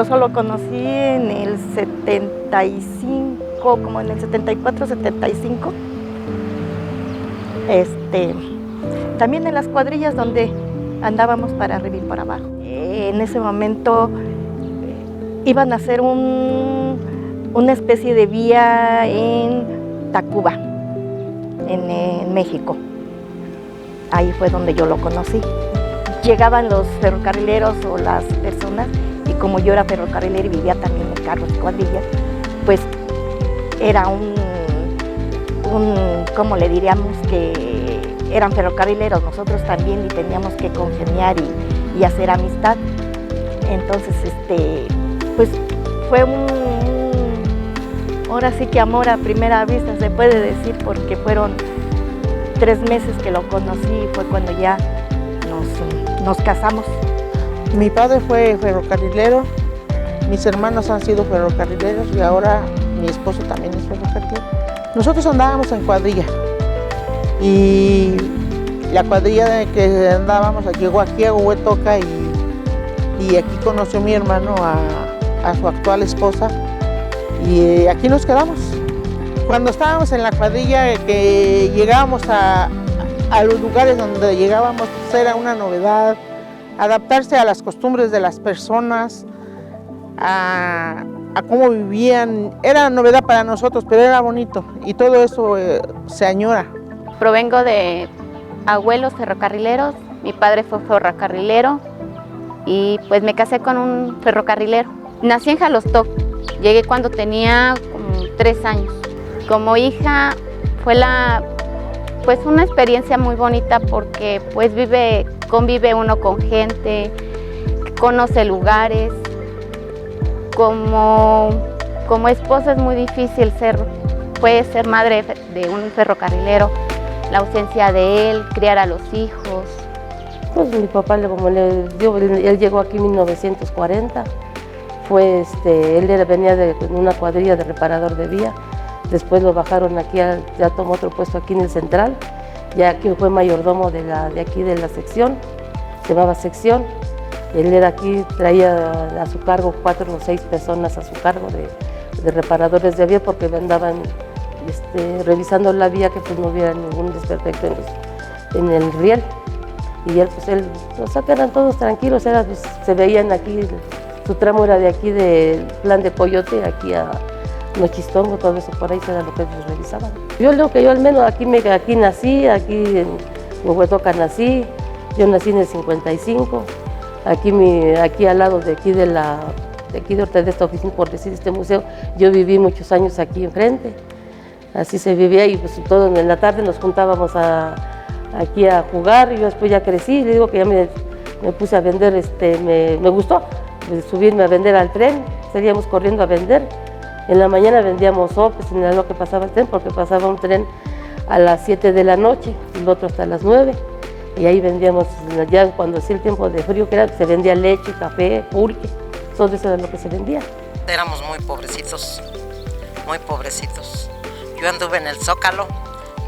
esposo lo conocí en el 75, como en el 74, 75. También en las cuadrillas donde andábamos para arriba y para abajo. En ese momento iban a hacer una especie de vía en Tacuba, en México. Ahí fue donde yo lo conocí. Llegaban los ferrocarrileros o las personas, y como yo era ferrocarrilera y vivía también en carros y cuadrillas, pues era ¿cómo le diríamos? Que eran ferrocarrileros nosotros también y teníamos que congeniar y hacer amistad. Entonces, pues fue ahora sí que amor a primera vista se puede decir, porque fueron 3 meses que lo conocí y fue cuando ya nos casamos. Mi padre fue ferrocarrilero, mis hermanos han sido ferrocarrileros y ahora mi esposo también es ferrocarrilero. Nosotros andábamos en cuadrilla y la cuadrilla que andábamos llegó aquí a Huehuetoca y aquí conoció mi hermano a su actual esposa y aquí nos quedamos. Cuando estábamos en la cuadrilla, que llegábamos a los lugares donde llegábamos, pues era una novedad, adaptarse a las costumbres de las personas, a cómo vivían. Era novedad para nosotros, pero era bonito y todo eso se añora. Provengo de abuelos ferrocarrileros, mi padre fue ferrocarrilero y pues me casé con un ferrocarrilero. Nací en Jalostoc, llegué cuando tenía como 3 años. Como hija fue pues una experiencia muy bonita porque pues convive uno con gente, conoce lugares. Como esposa es muy difícil puede ser madre de un ferrocarrilero, la ausencia de él, criar a los hijos. Pues mi papá, él llegó aquí en 1940, él venía de una cuadrilla de reparador de vía, después lo bajaron aquí, ya tomó otro puesto aquí en el central, ya aquí fue mayordomo de aquí de la sección, se llamaba sección. Él era aquí, traía a su cargo 4 o 6 personas a su cargo de reparadores de vía porque andaban revisando la vía que pues no hubiera ningún desperfecto en el riel. Y él, o sea que eran todos tranquilos, se veían aquí, su tramo era de aquí del Plan de Coyote, aquí a Nochistongo, todo eso por ahí era lo que ellos revisaban. Yo al menos aquí nací, aquí en Huehuetoca nací, yo nací en el 55. Aquí al lado de aquí de esta oficina, por decir este museo, yo viví muchos años aquí enfrente. Así se vivía y pues todo en la tarde nos juntábamos aquí a jugar. Y yo después ya crecí, le digo que ya me puse a vender, me gustó subirme a vender al tren, salíamos corriendo a vender. En la mañana vendíamos sopes en lo que pasaba el tren, porque pasaba un tren a las 7 de la noche y el otro hasta las 9. Y ahí vendíamos, ya cuando hacía el tiempo de frío, se vendía leche, café, pulque, todo eso era lo que se vendía. Éramos muy pobrecitos, muy pobrecitos. Yo anduve en el Zócalo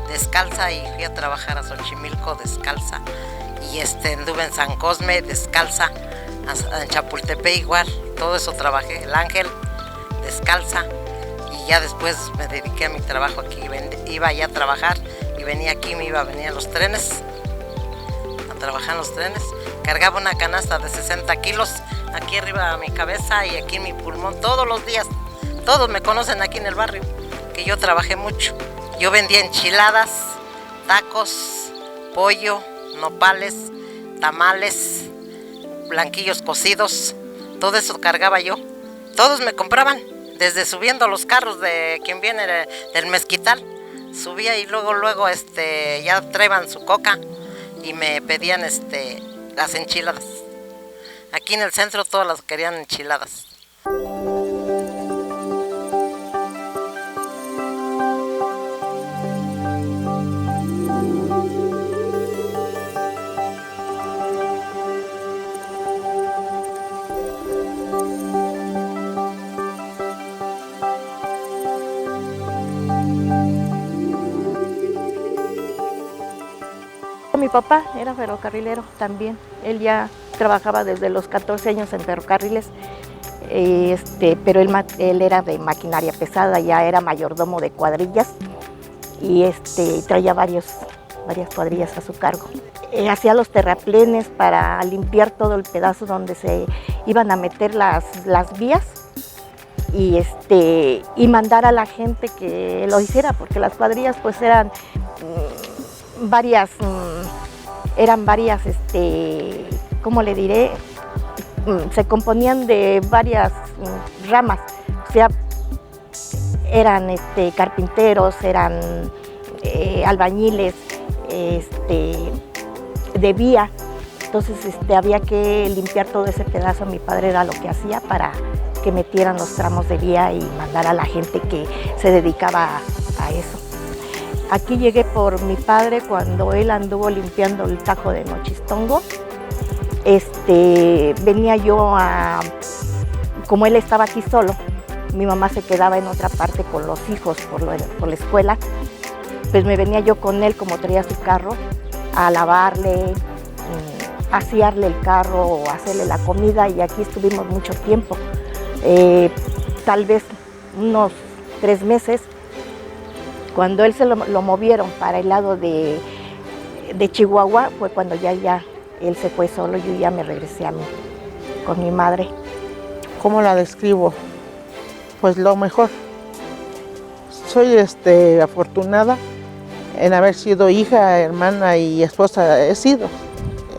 descalza y fui a trabajar a Xochimilco descalza. Y anduve en San Cosme descalza, en Chapultepec igual, todo eso trabajé, el Ángel descalza. Y ya después me dediqué a mi trabajo aquí, iba allá a trabajar y venía aquí, me iba a venir a los trenes. Trabajar en los trenes, cargaba una canasta de 60 kilos aquí arriba a mi cabeza y aquí en mi pulmón todos los días. Todos me conocen aquí en el barrio, que yo trabajé mucho. Yo vendía enchiladas, tacos, pollo, nopales, tamales, blanquillos cocidos, todo eso cargaba yo. Todos me compraban, desde subiendo a los carros de quien viene del mezquital, subía y luego ya traían su coca y me pedían las enchiladas. Aquí en el centro todas las querían enchiladas. Mi papá era ferrocarrilero también, él ya trabajaba desde los 14 años en ferrocarriles, pero él era de maquinaria pesada, ya era mayordomo de cuadrillas y traía varias cuadrillas a su cargo. Hacía los terraplenes para limpiar todo el pedazo donde se iban a meter las vías y mandar a la gente que lo hiciera, porque las cuadrillas pues eran varias, ¿cómo le diré? Se componían de varias ramas, o sea, eran carpinteros, eran albañiles, de vía. Entonces había que limpiar todo ese pedazo. Mi padre era lo que hacía para que metieran los tramos de vía y mandar a la gente que se dedicaba a eso. Aquí llegué por mi padre cuando él anduvo limpiando el Tajo de Nochistongo. Venía yo como él estaba aquí solo, mi mamá se quedaba en otra parte con los hijos por la escuela, pues me venía yo con él, como traía su carro, a lavarle, asearle el carro, hacerle la comida, y aquí estuvimos mucho tiempo, tal vez unos 3 meses. Cuando él se lo movieron para el lado de Chihuahua, fue cuando ya él se fue solo, yo ya me regresé con mi madre. ¿Cómo la describo? Pues lo mejor. Soy afortunada en haber sido hija, hermana y esposa. He sido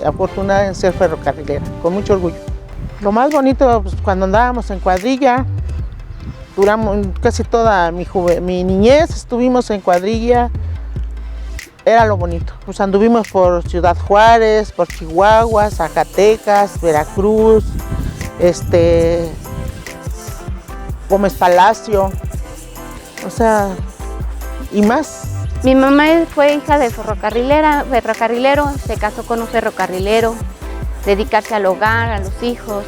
afortunada en ser ferrocarrilera, con mucho orgullo. Lo más bonito, pues, cuando andábamos en cuadrilla, duramos casi toda mi niñez, estuvimos en cuadrilla. Era lo bonito. Pues anduvimos por Ciudad Juárez, por Chihuahua, Zacatecas, Veracruz, Gómez Palacio, o sea, y más. Mi mamá fue hija de ferrocarrilero, se casó con un ferrocarrilero, dedicarse al hogar, a los hijos.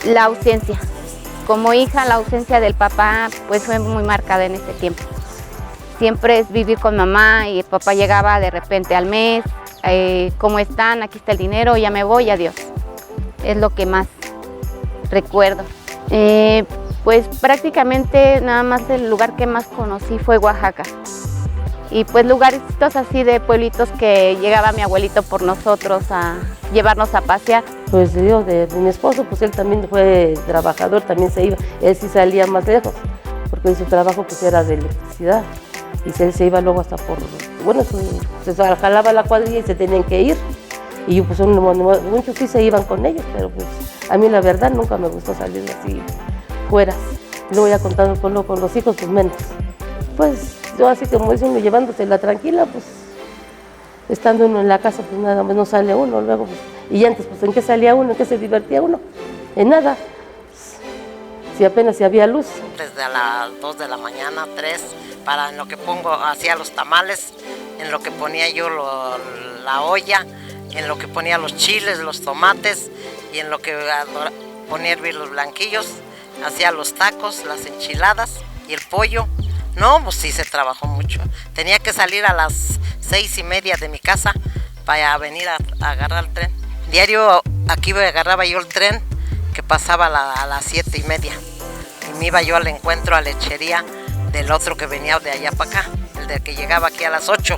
La ausencia, como hija, la ausencia del papá pues fue muy marcada en ese tiempo. Siempre es vivir con mamá y el papá llegaba de repente al mes, ¿cómo están? Aquí está el dinero, ya me voy, adiós. Es lo que más recuerdo. Pues prácticamente nada más el lugar que más conocí fue Oaxaca. Y pues lugarcitos así de pueblitos que llegaba mi abuelito por nosotros a llevarnos a pasear. Pues yo, de mi esposo, pues él también fue trabajador, también se iba. Él sí salía más lejos, porque su trabajo pues era de electricidad. Y él se iba luego hasta se jalaba la cuadrilla y se tenían que ir. Y yo pues muchos sí se iban con ellos, pero pues a mí la verdad nunca me gustó salir así fuera. Luego ya contando con los hijos, pues menos. Pues yo así como dice uno, llevándosela tranquila, pues estando uno en la casa, pues nada más no sale uno luego. Pues, y antes, pues ¿en qué salía uno? ¿En qué se divertía uno? En nada. Si apenas si había luz. Desde las 2 de la mañana, 3, para en lo que hacía los tamales, en lo que ponía yo la olla, en lo que ponía los chiles, los tomates, y en lo que ponía a hervir los blanquillos, hacía los tacos, las enchiladas y el pollo. No, pues sí se trabajó mucho. Tenía que salir a las 6:30 de mi casa para venir a agarrar el tren. Diario aquí agarraba yo el tren que pasaba a las 7:30. Y me iba yo al encuentro a lechería del otro que venía de allá para acá, el del que llegaba aquí a las 8.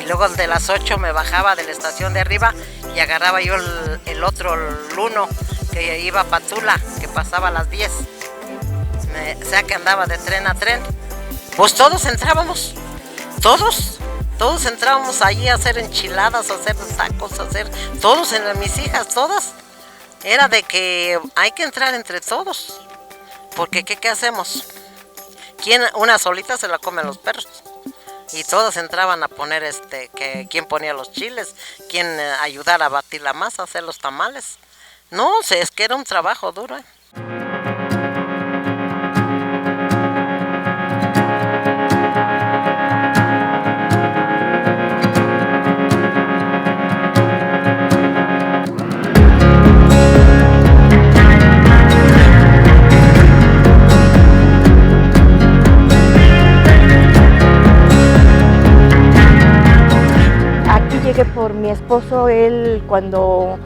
Y luego el de las 8 me bajaba de la estación de arriba y agarraba yo el otro, el 1, que iba para Tula, que pasaba a las 10. O sea que andaba de tren a tren. Pues todos entrábamos, todos entrábamos allí a hacer enchiladas, a hacer tacos, todos, mis hijas, todas. Era de que hay que entrar entre todos, porque ¿qué hacemos? Una solita se la comen los perros. Y todas entraban a poner quién ponía los chiles, quién ayudara a batir la masa, a hacer los tamales. No, es que era un trabajo duro. Llegué por mi esposo, él cuando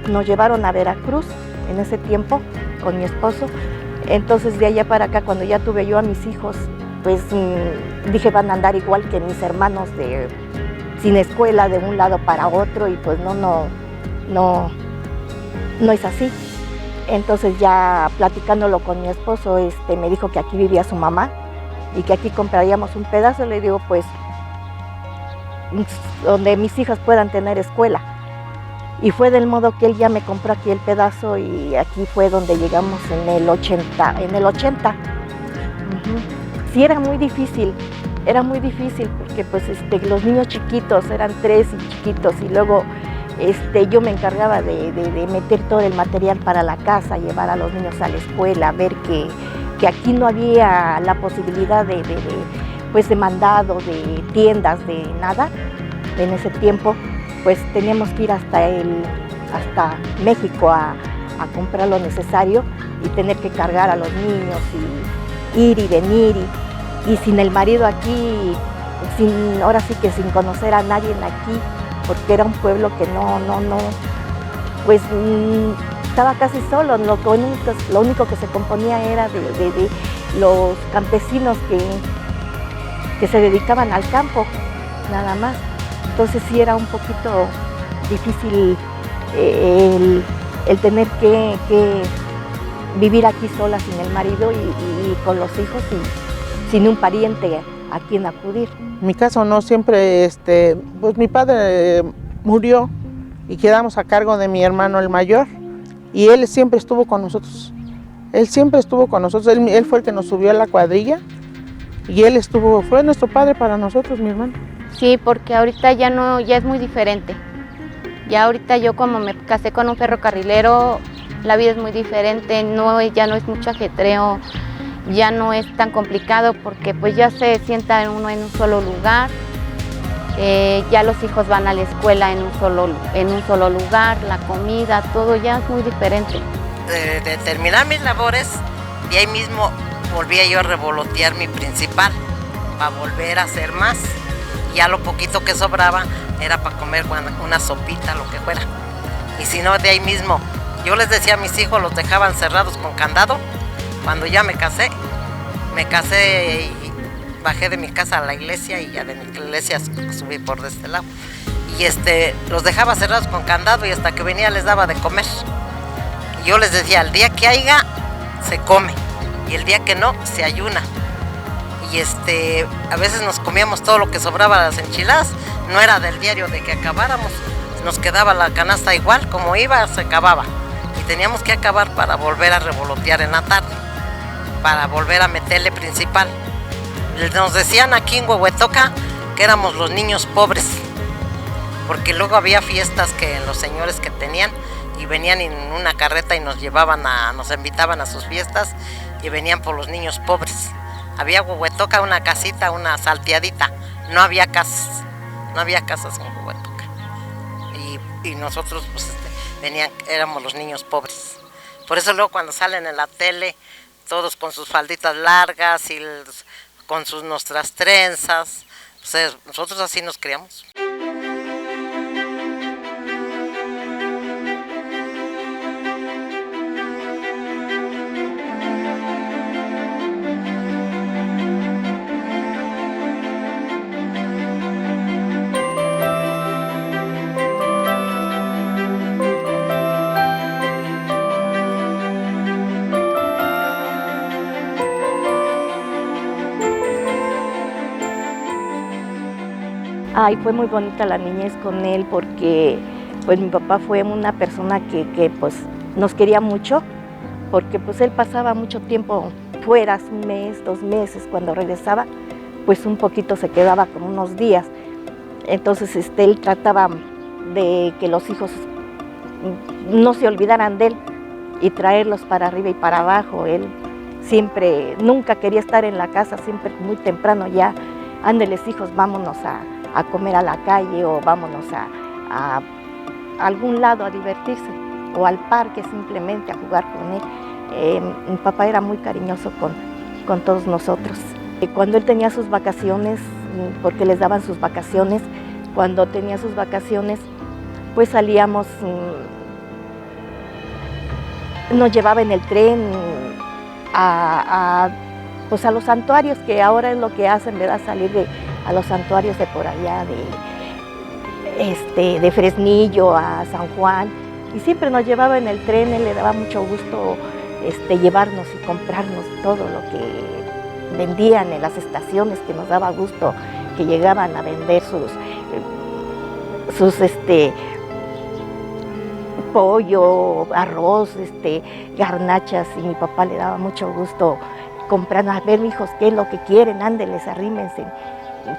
nos llevaron a Veracruz, en ese tiempo con mi esposo. Entonces de allá para acá, cuando ya tuve yo a mis hijos, pues dije, van a andar igual que mis hermanos, sin escuela, de un lado para otro, y pues no es así. Entonces ya platicándolo con mi esposo, me dijo que aquí vivía su mamá y que aquí compraríamos un pedazo. Le digo, pues, donde mis hijas puedan tener escuela. Y fue del modo que él ya me compró aquí el pedazo, y aquí fue donde llegamos en el 80. Sí, era muy difícil porque pues los niños chiquitos, eran 3 y chiquitos, y luego yo me encargaba de meter todo el material para la casa, llevar a los niños a la escuela, ver que aquí no había la posibilidad de mandado, de tiendas, de nada. En ese tiempo pues teníamos que ir hasta México a comprar lo necesario y tener que cargar a los niños y ir y venir, y sin el marido aquí, ahora sí que sin conocer a nadie aquí, porque era un pueblo que pues estaba casi solo. Lo único que se componía era de los campesinos que se dedicaban al campo, nada más. Entonces sí era un poquito difícil el tener que vivir aquí sola sin el marido y con los hijos y sin un pariente a quien acudir. En mi caso no, siempre, pues mi padre murió y quedamos a cargo de mi hermano el mayor, y él siempre estuvo con nosotros. Él fue el que nos subió a la cuadrilla, y fue nuestro padre para nosotros, mi hermano. Sí, porque ahorita ya es muy diferente. Ya ahorita yo, como me casé con un ferrocarrilero, la vida es muy diferente, ya no es mucho ajetreo, ya no es tan complicado, porque pues ya se sienta uno en un solo lugar, ya los hijos van a la escuela en un solo lugar, la comida, todo ya es muy diferente. De terminar mis labores, de ahí mismo volvía yo a revolotear mi principal para volver a hacer más. Ya lo poquito que sobraba era para comer una sopita, lo que fuera. Y si no, de ahí mismo, yo les decía a mis hijos, los dejaban cerrados con candado. Cuando ya me casé y bajé de mi casa a la iglesia, y ya de mi iglesia subí por de este lado. Y los dejaba cerrados con candado, y hasta que venía les daba de comer. Y yo les decía, el día que haya, se come, y el día que no, se ayuna. Y a veces nos comíamos todo lo que sobraba, las enchiladas, no era del diario de que acabáramos, nos quedaba la canasta igual, como iba, se acababa. Y teníamos que acabar para volver a revolotear en la tarde, para volver a meterle principal. Nos decían aquí en Huehuetoca que éramos los niños pobres, porque luego había fiestas que los señores que tenían, y venían en una carreta y nos invitaban a sus fiestas, y venían por los niños pobres. Había Huehuetoca, una casita, una salteadita, no había casas en Huehuetoca. Y nosotros pues éramos los niños pobres. Por eso luego cuando salen en la tele, todos con sus falditas largas y con nuestras trenzas, pues nosotros así nos criamos. Ay, fue muy bonita la niñez con él, porque pues mi papá fue una persona que pues nos quería mucho, porque pues él pasaba mucho tiempo fuera, 1 mes, 2 meses, cuando regresaba pues un poquito se quedaba, como unos días. Entonces él trataba de que los hijos no se olvidaran de él y traerlos para arriba y para abajo. Él siempre, nunca quería estar en la casa, siempre muy temprano ya, ándeles hijos, vámonos a comer a la calle, o vámonos a algún lado a divertirse, o al parque simplemente a jugar con él. Mi papá era muy cariñoso con todos nosotros. Cuando él tenía sus vacaciones, porque les daban sus vacaciones, cuando tenía sus vacaciones, pues salíamos nos llevaba en el tren pues a los santuarios, que ahora es lo que hacen, ¿verdad? Salir a los santuarios de por allá, de Fresnillo a San Juan, y siempre nos llevaba en el tren. Él le daba mucho gusto llevarnos y comprarnos todo lo que vendían en las estaciones, que nos daba gusto que llegaban a vender sus pollo, arroz, garnachas, y mi papá le daba mucho gusto comprando. A ver, hijos, ¿qué es lo que quieren? Ándeles, arrímense.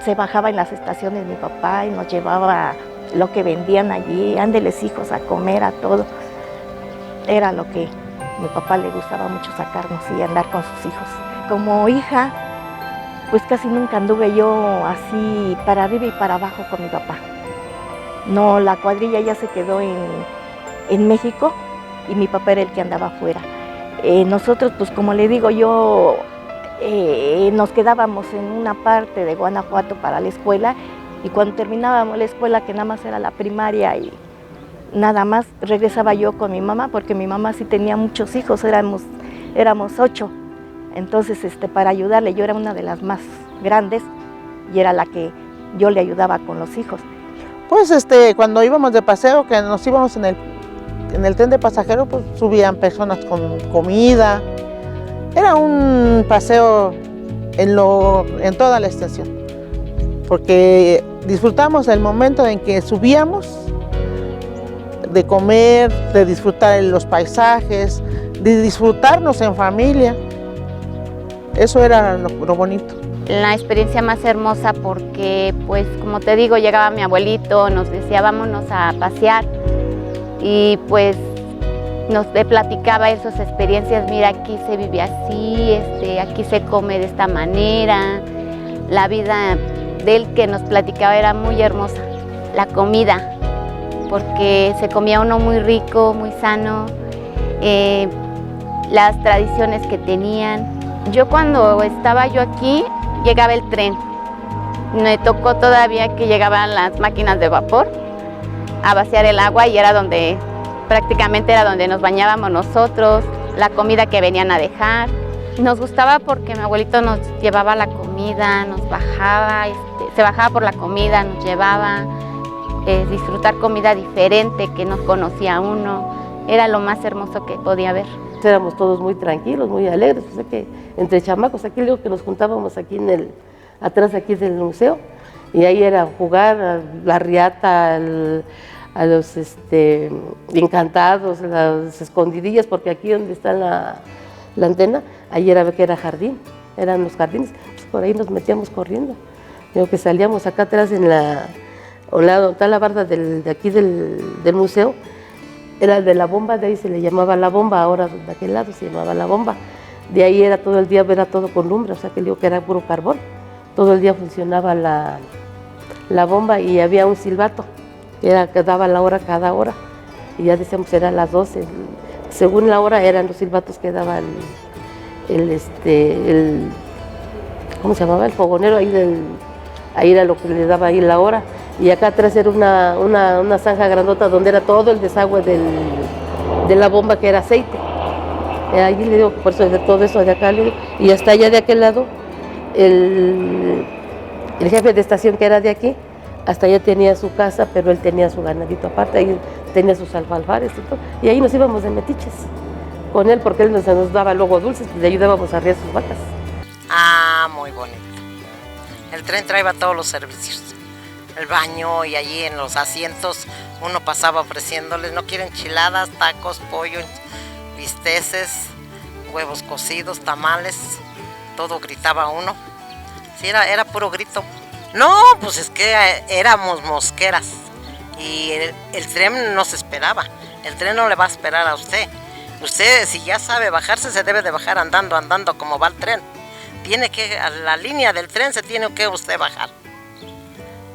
Se bajaba en las estaciones mi papá y nos llevaba lo que vendían allí. Ándeles, hijos, a comer, a todo. Era lo que a mi papá le gustaba mucho, sacarnos y andar con sus hijos. Como hija, pues casi nunca anduve yo así para arriba y para abajo con mi papá. No, la cuadrilla ya se quedó en México y mi papá era el que andaba afuera. Nosotros, pues como le digo yo, nos quedábamos en una parte de Guanajuato para la escuela, y cuando terminábamos la escuela, que nada más era la primaria y nada más, regresaba yo con mi mamá, porque mi mamá sí tenía muchos hijos, éramos 8. Entonces, para ayudarle, yo era una de las más grandes y era la que yo le ayudaba con los hijos. Pues cuando íbamos de paseo, que nos íbamos en el tren de pasajeros, pues subían personas con comida. Era un paseo en toda la extensión, porque disfrutamos el momento en que subíamos, de comer, de disfrutar los paisajes, de disfrutarnos en familia. Eso era lo bonito. La experiencia más hermosa porque, pues, como te digo, llegaba mi abuelito, nos decía, vámonos a pasear, y pues nos platicaba él sus experiencias. Mira, aquí se vive así, aquí se come de esta manera. La vida de él que nos platicaba era muy hermosa. La comida, porque se comía uno muy rico, muy sano, las tradiciones que tenían. Yo cuando estaba aquí, llegaba el tren. Me tocó todavía que llegaban las máquinas de vapor a vaciar el agua, y era prácticamente era donde nos bañábamos nosotros, la comida que venían a dejar. Nos gustaba porque mi abuelito nos llevaba la comida, nos bajaba, se bajaba por la comida, nos llevaba, disfrutar comida diferente que no conocía uno. Era lo más hermoso que podía haber. Éramos todos muy tranquilos, muy alegres, o sea que entre chamacos, aquí digo que nos juntábamos aquí atrás aquí del museo, y ahí era jugar a la riata, a los encantados, las escondidillas, porque aquí donde está la antena, ahí era que era jardín, eran los jardines, pues por ahí nos metíamos corriendo. Digo que salíamos acá atrás donde está la barda de aquí del museo, era de la bomba, de ahí se le llamaba la bomba, ahora de aquel lado se llamaba la bomba. De ahí era todo el día, era todo con lumbre, o sea que digo que era puro carbón. Todo el día funcionaba la bomba, y había un silbato, que daba la hora cada hora, y ya decíamos eran las 12. Según la hora eran los silbatos que daban ¿cómo se llamaba? El fogonero, ahí era lo que le daba ahí la hora. Y acá atrás era una zanja grandota donde era todo el desagüe de la bomba, que era aceite. Allí le digo, por eso de todo eso de acá, y hasta allá de aquel lado, el jefe de estación, que era de aquí, hasta allá tenía su casa, pero él tenía su ganadito aparte, ahí tenía sus alfalfares y todo, y ahí nos íbamos de metiches con él, porque él nos daba luego dulces, le ayudábamos a arriar sus vacas. Ah, muy bonito. El tren traía todos los servicios. El baño, y allí en los asientos uno pasaba ofreciéndoles, no quieren enchiladas, tacos, pollo, bisteces, huevos cocidos, tamales, todo gritaba uno. Sí, era puro grito. No, pues es que éramos mosqueras, y el tren nos esperaba. El tren no le va a esperar a usted. Usted, si ya sabe bajarse, se debe de bajar andando como va el tren. A la línea del tren se tiene que usted bajar.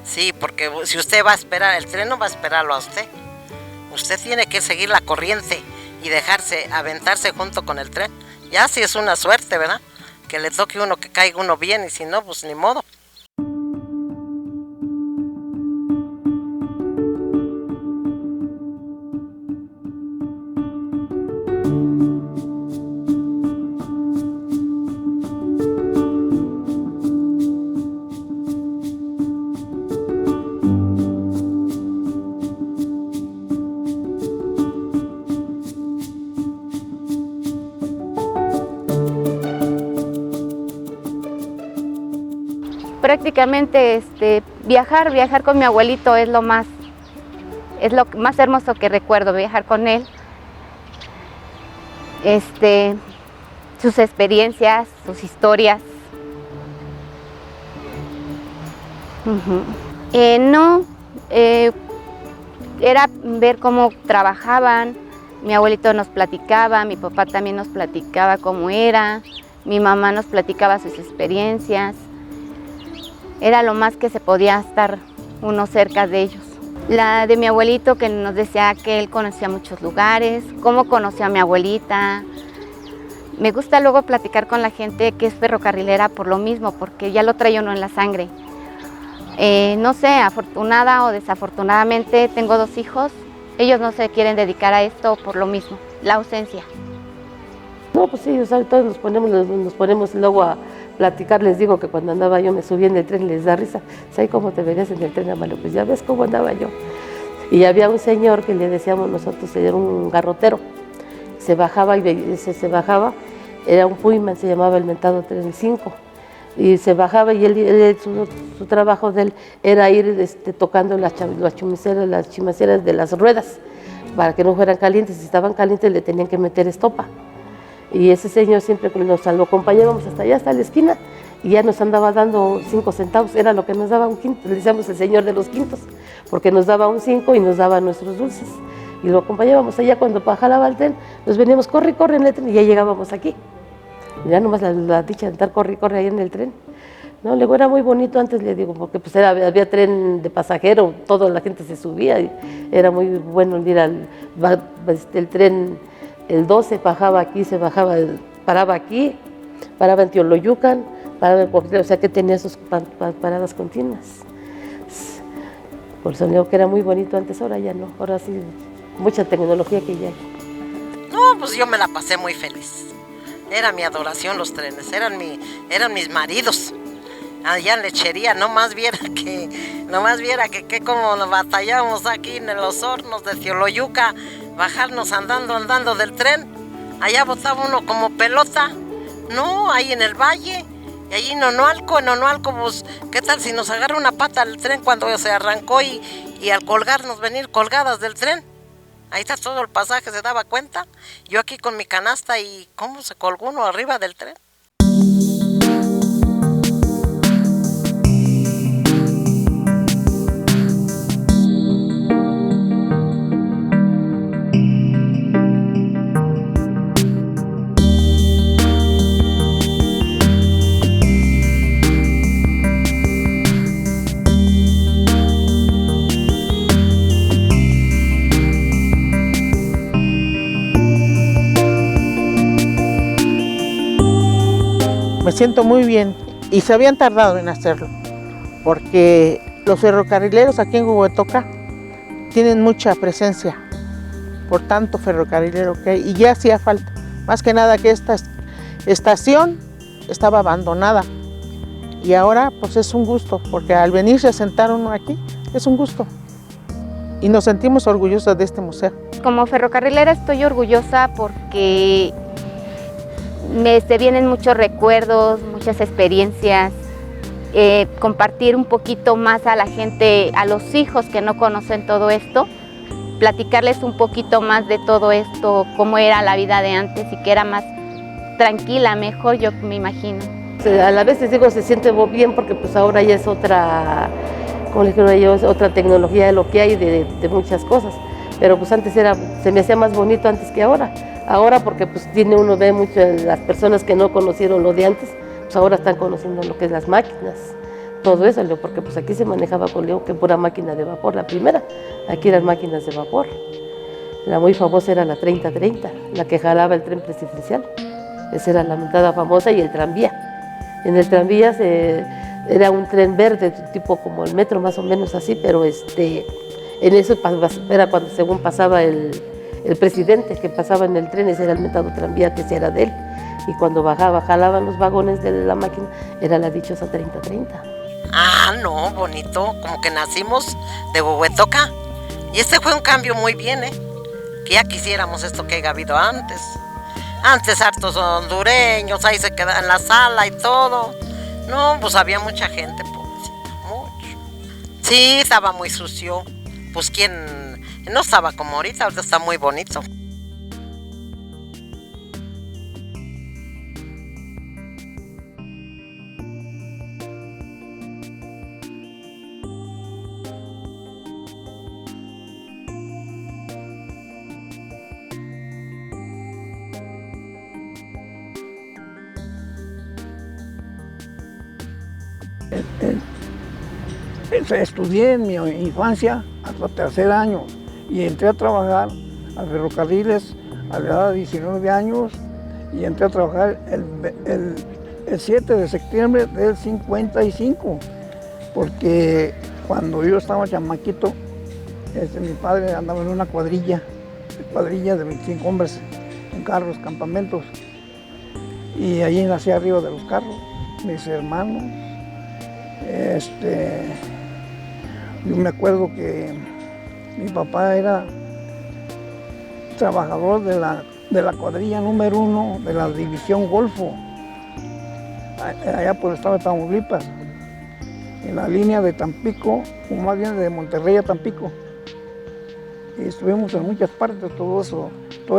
Sí, porque si usted va a esperar, el tren no va a esperarlo a usted. Usted tiene que seguir la corriente y aventarse junto con el tren. Ya sí es una suerte, ¿verdad? Que le toque uno, que caiga uno bien, y si no, pues ni modo. prácticamente viajar con mi abuelito es lo más hermoso que recuerdo, viajar con él. Sus experiencias, sus historias. Era ver cómo trabajaban. Mi abuelito nos platicaba, mi papá también nos platicaba cómo era, mi mamá nos platicaba sus experiencias. Era lo más que se podía estar uno cerca de ellos. La de mi abuelito, que nos decía que él conocía muchos lugares, cómo conoció a mi abuelita. Me gusta luego platicar con la gente que es ferrocarrilera por lo mismo, porque ya lo trae uno en la sangre. No sé, afortunada o desafortunadamente, tengo 2 hijos. Ellos no se quieren dedicar a esto por lo mismo, la ausencia. No, pues sí, o sea, todos nos ponemos luego a platicar. Les digo que cuando andaba yo me subía en el tren, les da risa. ¿Sabes cómo te verías en el tren, Amalio? Pues ya ves cómo andaba yo. Y había un señor que le decíamos nosotros, era un garrotero. Se bajaba, era un Pullman, se llamaba el mentado Tren 5. Y se bajaba y su trabajo de él era ir tocando las chimaceras de las ruedas para que no fueran calientes. Si estaban calientes le tenían que meter estopa. Y ese señor siempre lo acompañábamos hasta allá, hasta la esquina, y ya nos andaba dando 5 centavos, era lo que nos daba un quinto. Le decíamos el señor de los quintos, porque nos daba un 5 y nos daba nuestros dulces. Y lo acompañábamos allá cuando bajaba el tren, nos veníamos, corre en el tren, y ya llegábamos aquí. Ya nomás la dicha de estar corre ahí en el tren. No, luego era muy bonito antes, le digo, porque pues había tren de pasajero, toda la gente se subía y era muy bueno ir el tren, el 12 bajaba aquí, paraba aquí, paraba en Teoloyucan, paraba en Cuauhtémoc, o sea que tenía sus paradas continuas. Por eso digo que era muy bonito antes, ahora ya no, ahora sí, mucha tecnología que ya hay. No, pues yo me la pasé muy feliz. Era mi adoración los trenes, eran mis maridos. Allá en lechería, no más viera que como nos batallamos aquí en los hornos de Teoloyuca, bajarnos andando del tren. Allá botaba uno como pelota, no, ahí en el valle, y allí en Onoalco, pues, ¿qué tal si nos agarra una pata el tren cuando se arrancó y al colgarnos venir colgadas del tren? Ahí está todo el pasaje, ¿se daba cuenta? Yo aquí con mi canasta y cómo se colgó uno arriba del tren. Me siento muy bien y se habían tardado en hacerlo, porque los ferrocarrileros aquí en Huehuetoca tienen mucha presencia por tanto ferrocarrilero que hay y ya hacía falta. Más que nada que esta estación estaba abandonada y ahora pues es un gusto, porque al venirse a sentar uno aquí es un gusto y nos sentimos orgullosos de este museo. Como ferrocarrilera estoy orgullosa porque se vienen muchos recuerdos, muchas experiencias, compartir un poquito más a la gente, a los hijos que no conocen todo esto, platicarles un poquito más de todo esto, cómo era la vida de antes y que era más tranquila, mejor, yo me imagino. A la vez les digo, se siente bien porque pues ahora ya es otra, como les digo yo, es otra tecnología de lo que hay de muchas cosas, pero pues antes se me hacía más bonito antes que ahora. Ahora porque pues uno ve mucho las personas que no conocieron lo de antes, pues ahora están conociendo lo que es las máquinas, todo eso, porque pues aquí se manejaba con que pura máquina de vapor, la primera, aquí eran máquinas de vapor. La muy famosa era la 3030, la que jalaba el tren presidencial, esa era la montada famosa, y el tranvía. En el tranvía era un tren verde, tipo como el metro más o menos así, pero en eso era cuando según pasaba el presidente que pasaba en el tren, ese era el mentado tranvía, que ese era de él. Y cuando jalaban los vagones de la máquina, era la dichosa 3030. Ah, no, bonito, como que nacimos de Huehuetoca. Y este fue un cambio muy bien, que ya quisiéramos esto que haya habido antes. Antes hartos hondureños, ahí se quedaban en la sala y todo. No, pues había mucha gente, pues. Sí, estaba muy sucio. Pues quién, no estaba como ahorita está muy bonito. Estudié en mi infancia hasta tercer año y entré a trabajar a ferrocarriles a la edad de 19 años y entré a trabajar el 7 de septiembre del 55, porque cuando yo estaba chamaquito, mi padre andaba en una cuadrilla de 25 hombres en carros, campamentos, y allí nací arriba de los carros, mis hermanos. Yo me acuerdo que mi papá era trabajador de la cuadrilla número 1 de la división Golfo, allá por el estado de Tamaulipas, en la línea de Tampico, o más bien de Monterrey a Tampico. Y estuvimos en muchas partes, todo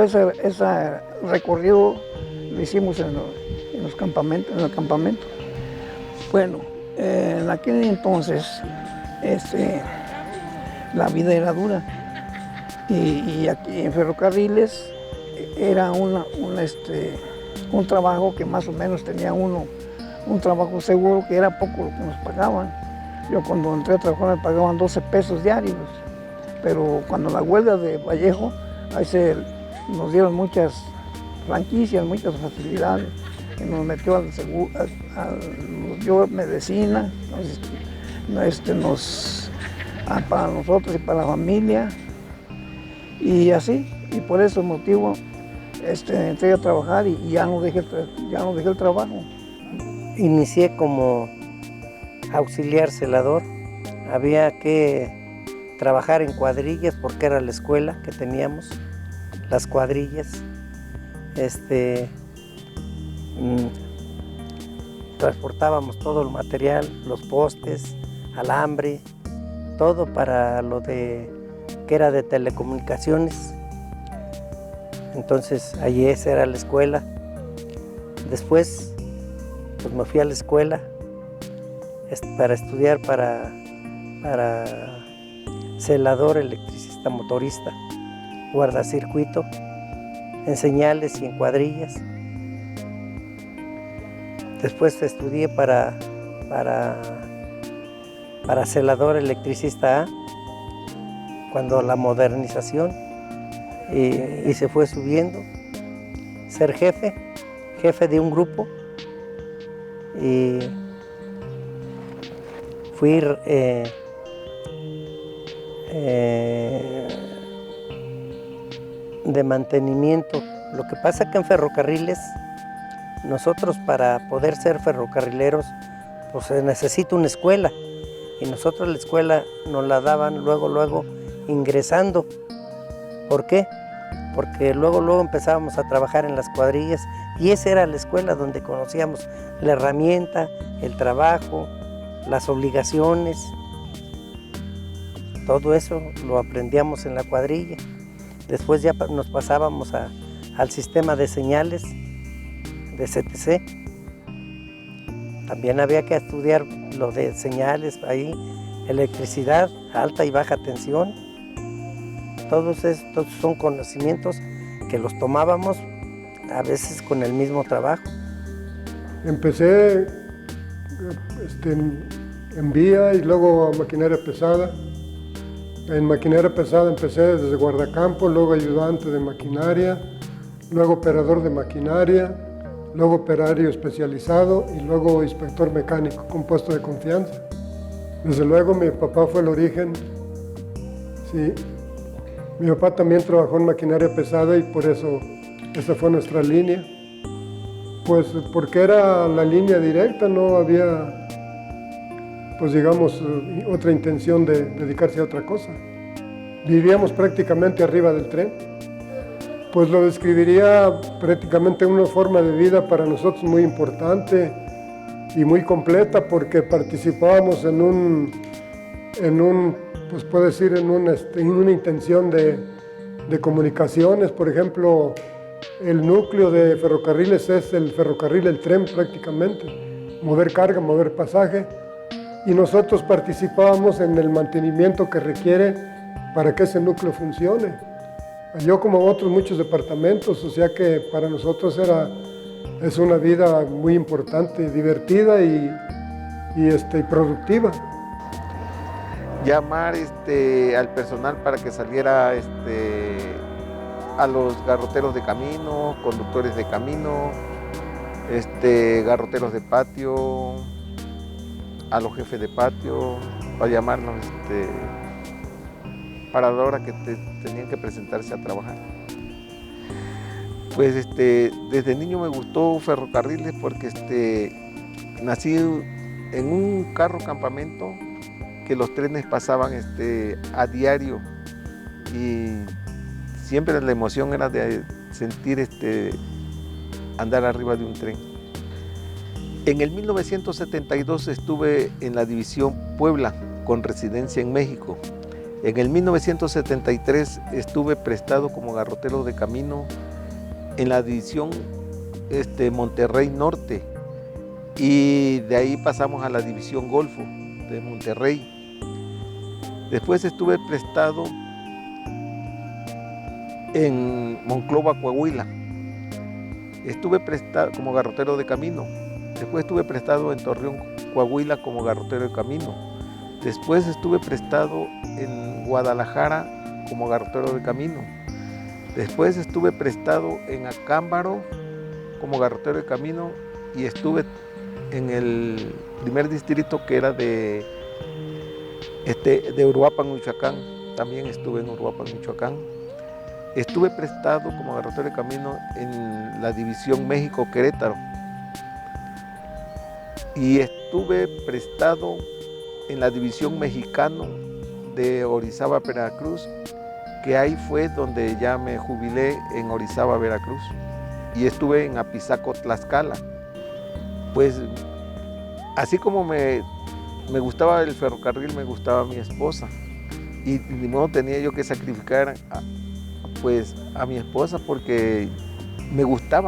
ese recorrido lo hicimos en el campamento. Bueno, en aquel entonces la vida era dura y aquí en ferrocarriles era un trabajo que más o menos tenía uno, un trabajo seguro, que era poco lo que nos pagaban. Yo cuando entré a trabajar me pagaban 12 pesos diarios, pero cuando la huelga de Vallejo, ahí nos dieron muchas franquicias, muchas facilidades, que nos metió nos dio medicina, para nosotros y para la familia, y así, y por ese motivo entré a trabajar y ya no dejé el trabajo. Inicié como auxiliar celador. Había que trabajar en cuadrillas porque era la escuela que teníamos, las cuadrillas. Transportábamos todo el material, los postes, alambre, todo para lo que era de telecomunicaciones. Entonces allí esa era la escuela. Después pues me fui a la escuela para estudiar para celador, electricista, motorista, guardacircuito, en señales y en cuadrillas. Después estudié para celador, electricista A, cuando la modernización, y se fue subiendo, ser jefe de un grupo, y fui de mantenimiento. Lo que pasa que en ferrocarriles, nosotros para poder ser ferrocarrileros, pues se necesita una escuela, y nosotros la escuela nos la daban luego ingresando. ¿Por qué? Porque luego empezábamos a trabajar en las cuadrillas, y esa era la escuela donde conocíamos la herramienta, el trabajo, las obligaciones. Todo eso lo aprendíamos en la cuadrilla. Después ya nos pasábamos al sistema de señales de CTC. También había que estudiar lo de señales ahí, electricidad, alta y baja tensión. Todos estos son conocimientos que los tomábamos a veces con el mismo trabajo. Empecé en vía y luego a maquinaria pesada. En maquinaria pesada empecé desde guardacampo, luego ayudante de maquinaria, luego operador de maquinaria, luego operario especializado y luego inspector mecánico con puesto de confianza. Desde luego mi papá fue el origen, sí. Mi papá también trabajó en maquinaria pesada y por eso esa fue nuestra línea. Pues porque era la línea directa, no había, pues digamos, otra intención de dedicarse a otra cosa. Vivíamos prácticamente arriba del tren. Pues lo describiría prácticamente una forma de vida para nosotros muy importante y muy completa, porque participábamos en pues puedo decir, en una intención de comunicaciones. Por ejemplo, el núcleo de ferrocarriles es el ferrocarril, el tren prácticamente, mover carga, mover pasaje, y nosotros participábamos en el mantenimiento que requiere para que ese núcleo funcione. Yo, como otros muchos departamentos, o sea que para nosotros es una vida muy importante, divertida y productiva. Llamar al personal para que saliera a los garroteros de camino, conductores de camino, garroteros de patio, a los jefes de patio, para llamarlos para la hora que tenían que presentarse a trabajar. Pues desde niño me gustó ferrocarriles porque nací en un carro campamento que los trenes pasaban a diario, y siempre la emoción era de sentir andar arriba de un tren. En el 1972 estuve en la división Puebla, con residencia en México. En el 1973 estuve prestado como garrotero de camino en la división Monterrey Norte, y de ahí pasamos a la división Golfo de Monterrey. Después estuve prestado en Monclova, Coahuila. Estuve prestado como garrotero de camino. Después estuve prestado en Torreón, Coahuila, como garrotero de camino. Después estuve prestado en Guadalajara como garrotero de camino. Después estuve prestado en Acámbaro como garrotero de camino, y estuve en el primer distrito, que era de Uruapan, Michoacán. También estuve en Uruapan, Michoacán. Estuve prestado como garrotero de camino en la división México-Querétaro. Y estuve prestado en la división mexicano de Orizaba, Veracruz, que ahí fue donde ya me jubilé, en Orizaba, Veracruz. Y estuve en Apizaco, Tlaxcala. Pues así como me gustaba el ferrocarril, me gustaba mi esposa, y de modo tenía yo que sacrificar a mi esposa, porque me gusta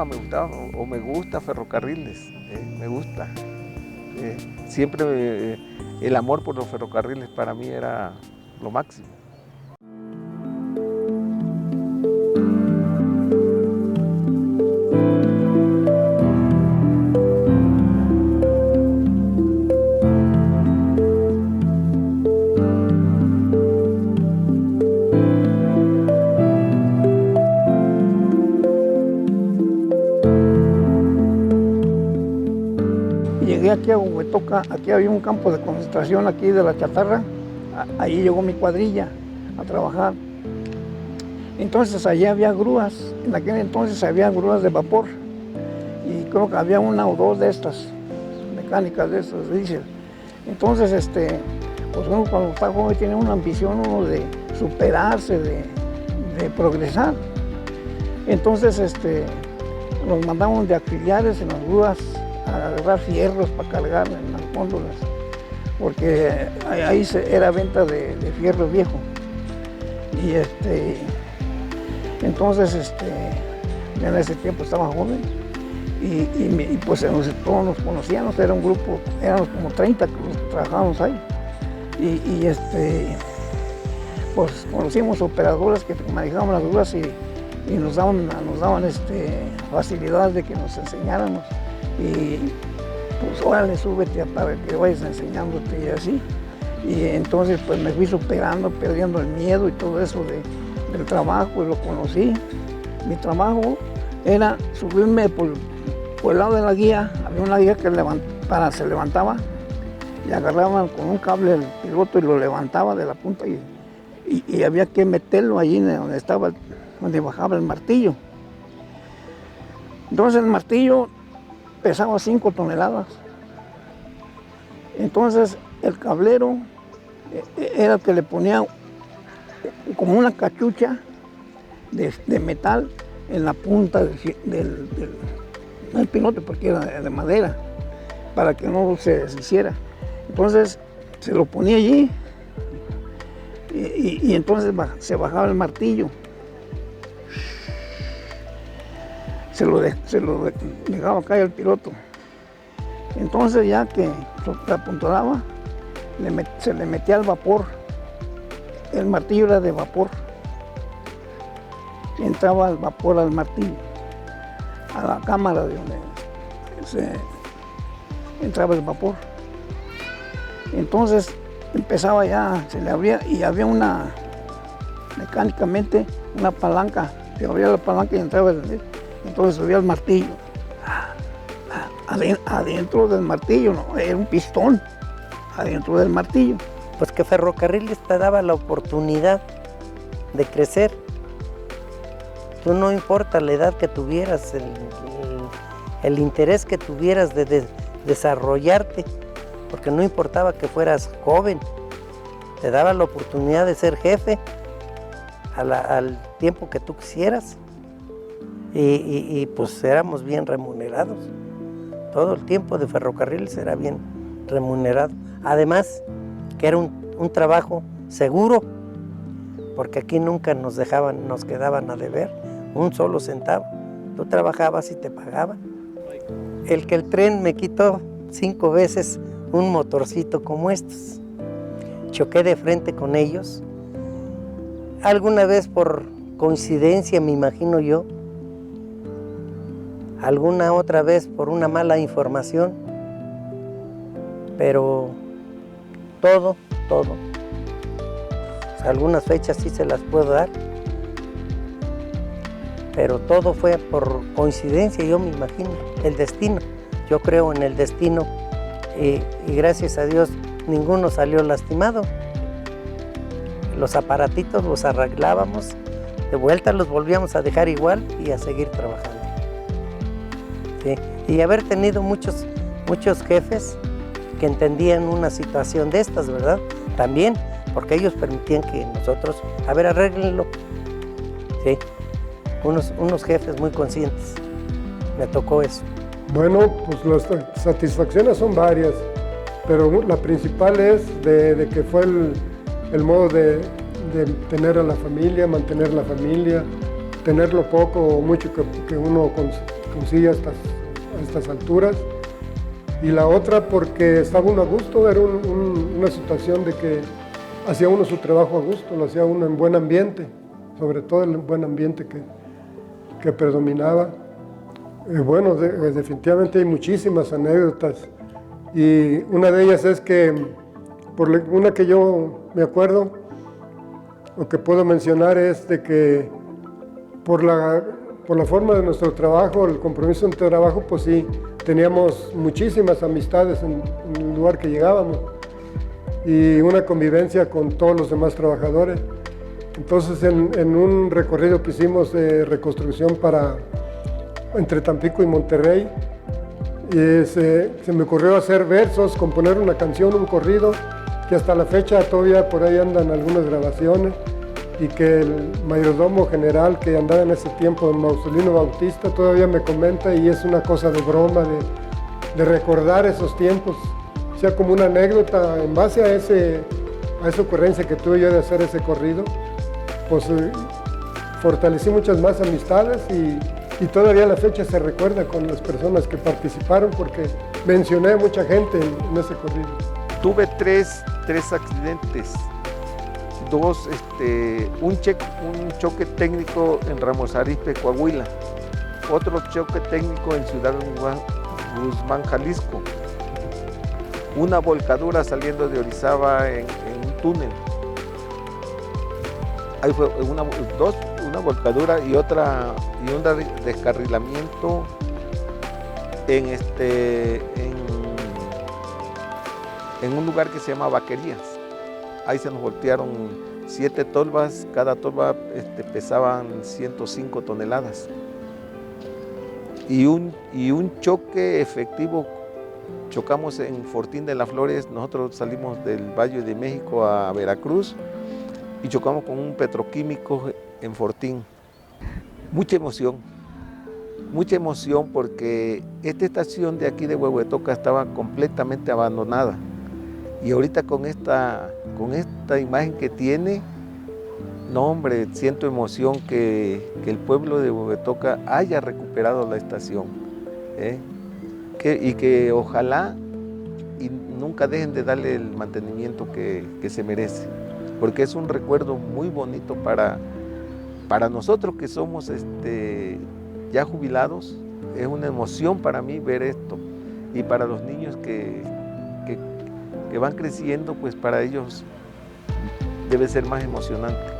ferrocarriles, me gusta. Siempre el amor por los ferrocarriles para mí era lo máximo. Llegué aquí a Huehuetoca, aquí había un campo de concentración aquí de la chatarra, ahí llegó mi cuadrilla a trabajar. Entonces allí había grúas, en aquel entonces había grúas de vapor, y creo que había una o dos de estas, mecánicas de estas, diésel. Entonces, pues uno cuando está joven tiene una ambición de superarse, de progresar. Entonces, nos mandaban de auxiliares en las grúas a agarrar fierros para cargar en las góndolas, porque ahí era venta de fierro viejo. Y entonces en ese tiempo estaba joven, y pues todos nos conocíamos, era un grupo, éramos como 30 que trabajábamos ahí, y pues conocíamos operadoras que manejaban las grúas, y nos daban facilidades de que nos enseñáramos. Y pues órale, súbete para que vayas enseñándote y así. Y entonces pues me fui superando, perdiendo el miedo y todo eso del trabajo, y lo conocí. Mi trabajo era subirme por el lado de la guía, había una guía que se levantaba, y agarraban con un cable el piloto y lo levantaba de la punta, y había que meterlo allí donde bajaba el martillo. Entonces el martillo pesaba 5 toneladas. Entonces el cablero era el que le ponía como una cachucha de metal en la punta del pilote, porque era de madera, para que no se deshiciera. Entonces se lo ponía allí, y entonces se bajaba el martillo. Se lo dejaba caer el piloto. Entonces ya que lo apuntalaba, se le metía el vapor. El martillo era de vapor. Entraba el vapor al martillo, a la cámara de donde entraba el vapor. Entonces empezaba ya, se le abría y había mecánicamente una palanca. Se abría la palanca y entraba entonces subía el martillo. Adentro del martillo, no, era un pistón adentro del martillo. Pues que Ferrocarriles te daba la oportunidad de crecer. Tú no importa la edad que tuvieras, el interés que tuvieras de desarrollarte, porque no importaba que fueras joven, te daba la oportunidad de ser jefe al tiempo que tú quisieras. Y pues éramos bien remunerados. Todo el tiempo de Ferrocarriles era bien remunerado. Además, que era un trabajo seguro, porque aquí nunca nos quedaban a deber un solo centavo. Tú trabajabas y te pagaban. El que el tren me quitó 5 veces un motorcito como estos. Choqué de frente con ellos. Alguna vez por coincidencia, me imagino yo, alguna otra vez por una mala información, pero todo. Algunas fechas sí se las puedo dar, pero todo fue por coincidencia, yo me imagino, el destino. Yo creo en el destino y gracias a Dios ninguno salió lastimado. Los aparatitos los arreglábamos, de vuelta los volvíamos a dejar igual y a seguir trabajando. Sí. Y haber tenido muchos jefes que entendían una situación de estas, ¿verdad? También, porque ellos permitían que nosotros, a ver, arréglenlo. Sí, unos jefes muy conscientes. Me tocó eso. Bueno, pues las satisfacciones son varias, pero la principal es de que fue el modo de tener a la familia, mantener la familia, tener lo poco o mucho que uno consigue a estas alturas. Y la otra porque estaba uno a gusto, era una situación de que hacía uno su trabajo a gusto, lo hacía uno en buen ambiente, sobre todo el buen ambiente que predominaba. Bueno, definitivamente hay muchísimas anécdotas y una de ellas es que, una que yo me acuerdo, o que puedo mencionar es de que por la forma de nuestro trabajo, el compromiso en el trabajo, pues sí, teníamos muchísimas amistades en el lugar que llegábamos y una convivencia con todos los demás trabajadores. Entonces, en un recorrido que hicimos de reconstrucción entre Tampico y Monterrey, se me ocurrió hacer versos, componer una canción, un corrido, que hasta la fecha todavía por ahí andan algunas grabaciones, y que el mayordomo general que andaba en ese tiempo, don Mausolino Bautista, todavía me comenta, y es una cosa de broma, de recordar esos tiempos, o sea, como una anécdota en base a esa ocurrencia que tuve yo de hacer ese corrido, pues fortalecí muchas más amistades y todavía a la fecha se recuerda con las personas que participaron, porque mencioné a mucha gente en ese corrido. Tuve tres accidentes. Un choque técnico en Ramos Arizpe, Coahuila, otro choque técnico en Ciudad Guzmán, Jalisco, una volcadura saliendo de Orizaba en un túnel. Ahí fue una volcadura y un descarrilamiento en un lugar que se llama Vaquerías. Ahí se nos voltearon 7 tolvas, cada tolva pesaban 105 toneladas. Y un choque efectivo, chocamos en Fortín de las Flores, nosotros salimos del Valle de México a Veracruz y chocamos con un petroquímico en Fortín. Mucha emoción porque esta estación de aquí de Huehuetoca estaba completamente abandonada. Y ahorita con esta imagen que tiene, no hombre, siento emoción que el pueblo de Huehuetoca haya recuperado la estación, y que ojalá y nunca dejen de darle el mantenimiento que se merece, porque es un recuerdo muy bonito para nosotros que somos ya jubilados. Es una emoción para mí ver esto, y para los niños que van creciendo, pues para ellos debe ser más emocionante.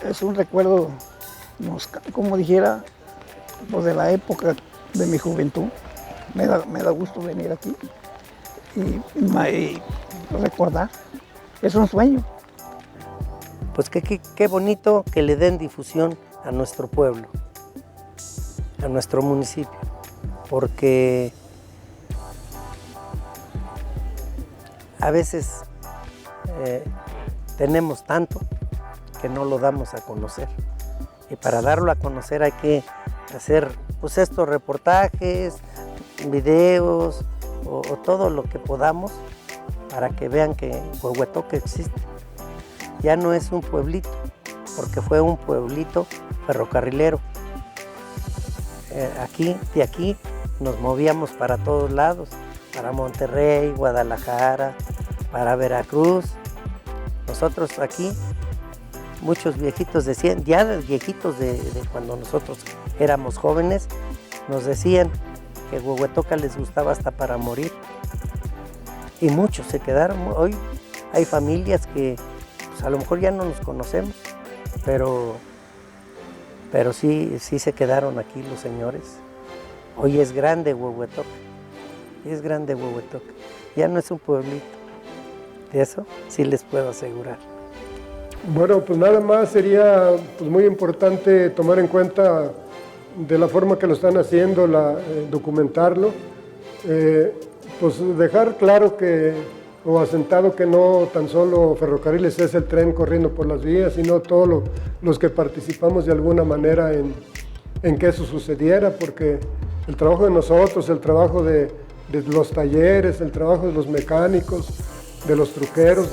Es un recuerdo, como dijera, pues de la época de mi juventud. Me da gusto venir aquí y recordar. Es un sueño. Pues qué bonito que le den difusión a nuestro pueblo, a nuestro municipio, porque a veces tenemos tanto que no lo damos a conocer, y para darlo a conocer hay que hacer pues estos reportajes, videos o todo lo que podamos para que vean que Huehuetoca existe. Ya no es un pueblito, porque fue un pueblito ferrocarrilero. De aquí nos movíamos para todos lados, para Monterrey, Guadalajara, para Veracruz. Nosotros aquí, muchos viejitos decían, ya viejitos de cuando nosotros éramos jóvenes, nos decían que Huehuetoca les gustaba hasta para morir. Y muchos se quedaron. Hoy hay familias que pues a lo mejor ya no nos conocemos, pero sí se quedaron aquí los señores. Hoy es grande Huehuetoca, es grande Huehuetoca. Ya no es un pueblito, de eso sí les puedo asegurar. Bueno, pues nada más sería pues muy importante tomar en cuenta de la forma que lo están haciendo, documentarlo, pues dejar claro o asentado que no tan solo Ferrocarriles es el tren corriendo por las vías, sino todos los que participamos de alguna manera en que eso sucediera, porque el trabajo de nosotros, el trabajo de los talleres, el trabajo de los mecánicos, de los truqueros,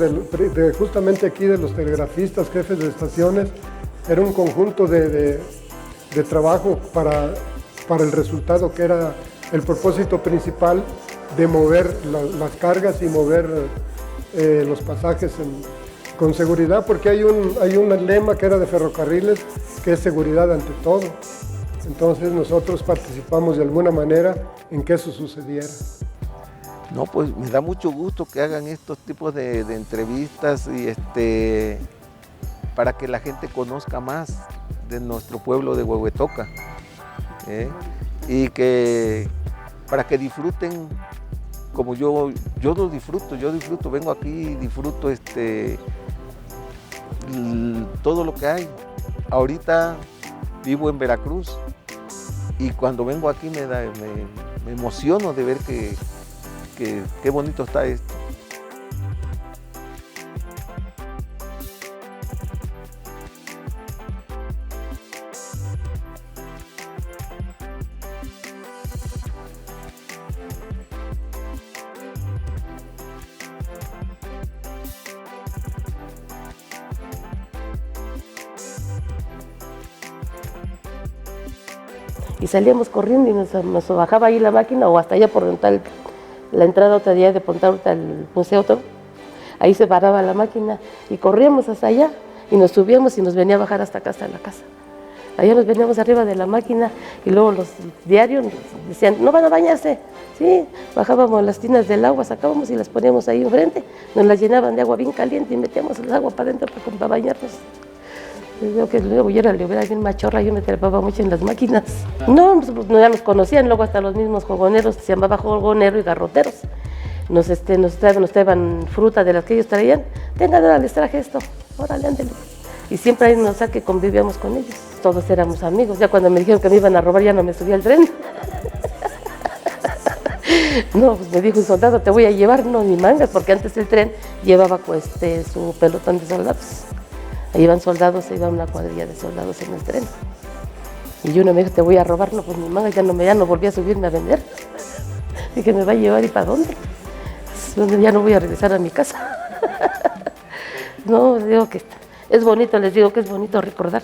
justamente aquí de los telegrafistas, jefes de estaciones, era un conjunto de trabajo para el resultado que era el propósito principal de mover las cargas y mover los pasajes con seguridad, porque hay un lema que era de Ferrocarriles, que es seguridad ante todo. Entonces nosotros participamos de alguna manera en que eso sucediera. No, pues me da mucho gusto que hagan estos tipos de entrevistas y para que la gente conozca más de nuestro pueblo de Huehuetoca, y que para que disfruten como yo lo disfruto, vengo aquí y disfruto todo lo que hay. Ahorita vivo en Veracruz y cuando vengo aquí me emociono de ver qué bonito está esto. Y salíamos corriendo y nos bajaba ahí la máquina o hasta allá por donde está la entrada otra día de Ponta al museo otro. Ahí se paraba la máquina y corríamos hasta allá y nos subíamos y nos venía a bajar hasta acá, hasta la casa. Allá nos veníamos arriba de la máquina y luego los diarios decían, ¿no van a bañarse? Sí, bajábamos las tinas del agua, sacábamos y las poníamos ahí enfrente. Nos las llenaban de agua bien caliente y metíamos el agua para adentro para bañarnos. Yo que luego yo era bien machorra, yo me trepaba mucho en las máquinas. No, ya nos conocían, luego hasta los mismos jogoneros, se llamaba jogonero y garroteros. nos traían fruta de las que ellos traían. Tengan, ahora les traje esto, órale, ándale. Y siempre ahí nos que convivíamos con ellos. Todos éramos amigos. Ya cuando me dijeron que me iban a robar, ya no me subí al tren. No, pues me dijo un soldado, te voy a llevar, no, ni mangas, porque antes el tren llevaba su pelotón de soldados. Ahí iban soldados, se iba una cuadrilla de soldados en el tren. Y uno me dijo, te voy a robar, no, pues ni mangas, ya no volví a subirme a vender. Dije, ¿me va a llevar y para dónde? Ya no voy a regresar a mi casa. No, digo que es bonito, les digo que es bonito recordar.